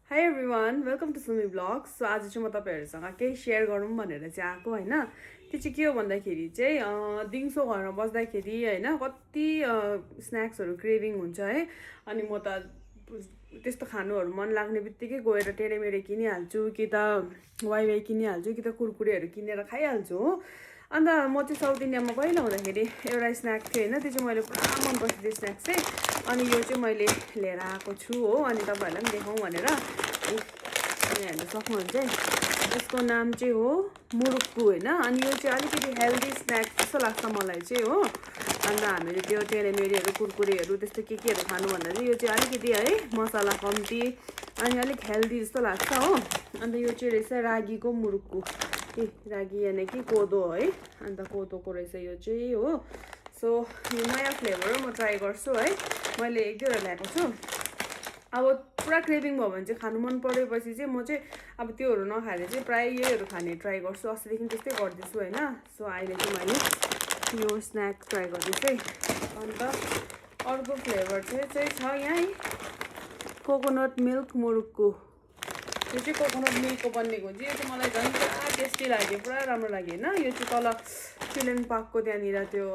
Hi everyone, welcome to Sumi Vlogs. So आज चाहिँ म तपाईहरुसँग केही शेयर गरौँ भनेर चाहिँ आएको हैन. त्यो चाहिँ के हो भन्दाखेरि चाहिँ दिउँसो घरमा बस्दाखेरि हैन कति स्न्याक्सहरु क्रेभिङ हुन्छ है. अनि म त त्यस्तो खानुहरु मन लाग्ने बित्तिकै गएर टेढेमेढे किनिहाल्छु कि त वाइवाई किनिहाल्छु कि त कुरकुरेहरु किनेर खाइहाल्छु हो. अन्त म चाहिँ साउथ इन्डियामा पहिला हुँदाखेरि एउटा स्न्याक थियो हैन, त्यो चाहिँ मैले पुरा मन पर्थ्यो त्यो स्न्याक चाहिँ. अनि यो चाहिँ मैले लिएर आएको छु हो. अनि तपाईहरुलाई पनि देखाउँ भनेर यहाँ हेर्न सक्नुहुन्छ है. यसको नाम चाहिँ हो मुरुक्कु हैन. अनि यो चाहिँ अलिकति हेल्दी स्न्याक जस्तो लाग्छ मलाई चाहिँ हो. अन्त हामीले त्यो टेढेमेढेहरु कुरकुरेहरु त्यस्तो केहरु खानु भन्दा चाहिँ यो चाहिँ अलिकति है मसला कम्ती अनि अलिक हेल्दी जस्तो लाग्छ हो. अन्त यो चाहिँ रहेछ रागीको मुरुक्कु. रागी यानी कि कोदो है. अन्त कोदोको रहेछ यो चाहिँ हो. सो यो नयाँ फ्लेभर हो, म ट्राई गर्छु है. मैले एक दुईवटा ल्याएको छु. अब पुरा क्रेभिङ भयो भने चाहिँ खानु मन परेपछि चाहिँ म चाहिँ अब त्योहरु नखाएर चाहिँ प्राय यहीहरु खाने ट्राई गर्छु. अस्तिदेखि त्यस्तै गर्दैछु हैन. सो अहिले चाहिँ मैले यो स्न्याक ट्राई गर्दैछु है. अन्त अर्को फ्लेभर चाहिँ छ यहाँ कोकोनट मिल्क मुरुक्कु. यो चाहिँ कोकोनट मिल्कको बनेको हुन्छ. यो चाहिँ मलाई झन् पुरा टेस्टी लाग्यो, पुरा राम्रो लाग्यो हैन. यो चाहिँ तल चिल्ड्रेन पार्कको त्यहाँनिर त्यो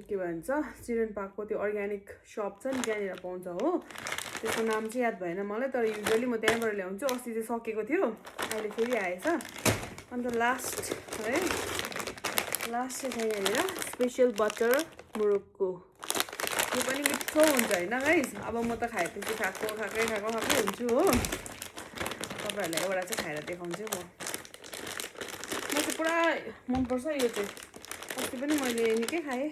के भन्छ चिल्ड्रेन पार्कको त्यो अर्ग्यानिक शप छ नि त्यहाँनिर पाउँछ हो. त्यसको नाम चाहिँ याद भएन मलाई, तर युजुअली म त्यहाँबाट ल्याउँछु. अस्ति चाहिँ सकेको थियो, अहिले फेरि आएछ. अन्त लास्ट है, लास्ट चाहिँ यहाँनिर स्पेशल बटर मुरुक्कु. यो पनि मिठो हुन्छ हैन गाइस. अब म त खाएपछि खाएकै हुन्छु हो. तपाईहरुलाई एउटा चाहिँ खाएर देखाउँछु म. म चाहिँ पुरा मन पर्छ यो चाहिँ. अस्ति पनि मैले निकै खाएँ.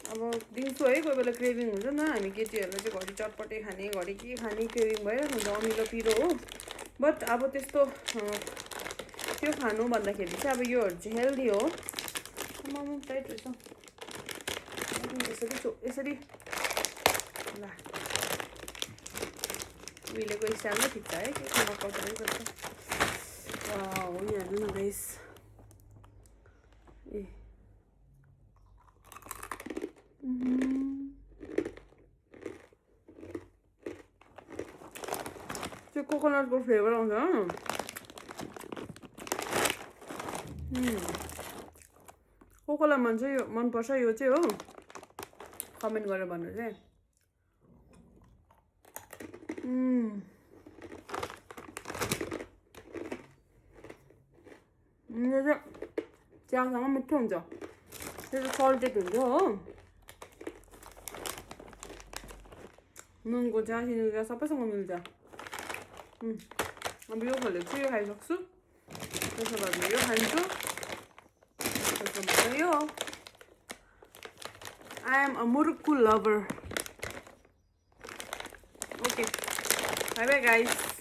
अब दिउँसो है कोही बेला क्रेभिङ हुन्छ नि, हामी केटीहरुले चाहिँ घरि चटपटे खाने, घरि के खाने क्रेभिङ भइरहेको हुन्छ, अमिलो पिरो हो. बट अब त्यस्तो त्यो खानु भन्दाखेरि चाहिँ अब योहरु चाहिँ हेल्दी हो. मम टाइट रहेछ. यसरी ल उहिलेको स्टाइलमै ठिक छ है. के नकाउट रहेछ. वाउ, यहाँ हेर्नु न गाइस. ए त्यो कोकोनटको फ्लेभर आउँछ. कोकोलाई मन पर्छ यो चाहिँ हो. कमेन्ट गरेर भन्नु चाहिँ. यो चाहिँ चियासँग मिठो हुन्छ. त्यो चाहिँ सल्टेड हुन्छ हो. नुनको चिया सिनीको चिया सबैसँग मिल्छ. अब यो खोलेको छु, यो खाइसक्छु. त्यसो भए यो खान्छु. त्यसो भए यो I am a murukku lover. Okay. Bye bye guys.